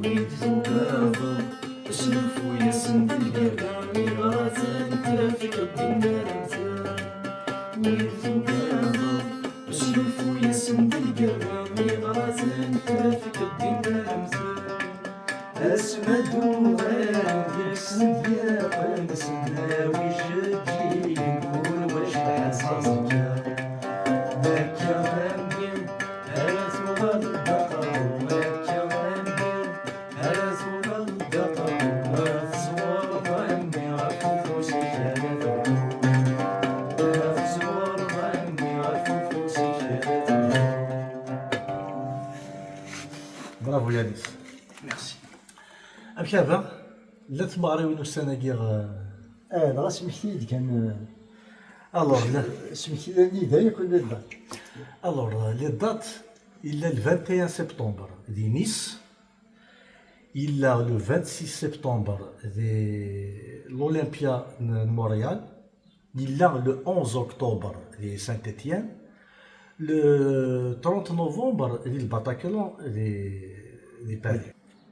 ويد ذوبابو شنفو ياسن بالقرامي غراتن ترافيك الدنيا رمزان ويد ذوبابو شنفو ياسن بالقرامي غراتن ترافيك الدنيا رمزان أسمدو غير يكسد يا قنسنا ويجدي نقول واش الحساس برافو يانيس. ميرسي. أبكابا لا تماري وين السنة دغا سمكتي كان الوغ لا سمكتي اللي دايا كنا الدار. الوغ لي دات إلا le 21 سبتمبر دي نيس، إلا le 26 سبتمبر دي l'Olympia de Montréal، إلا le 11 أكتوبر دي سانت إتيان، le 30 نوفمبر دي الباتاكلون دي باريس.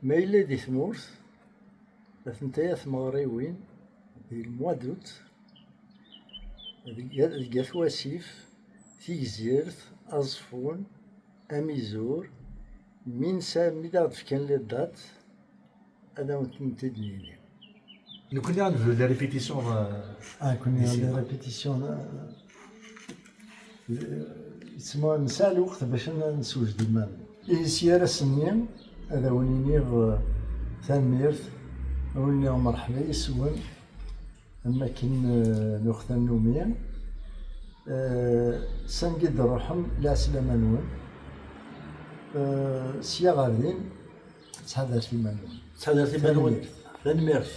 ما إلا دي ثمورث ثنتايا ثمغريوين دي الموا دوت ديال ثواسيف تيكزيرت أزفون أميزور مينسا ميدا فكان لي دات أنا ونتمتدنيني. لو كنا نفو لي ريبيتيسيون كنا لي ريبيتيسيون تسمى نسى الوقت باش نسوج المال. سيارة سنين هذا ونينيغ تنميرت ونينيغ مرحبا يسون أما كن نوخت النومية سنقد روحهم لا سلامة نون سيا غادين تحضرتي مانون تحضرتي مانون تنميرت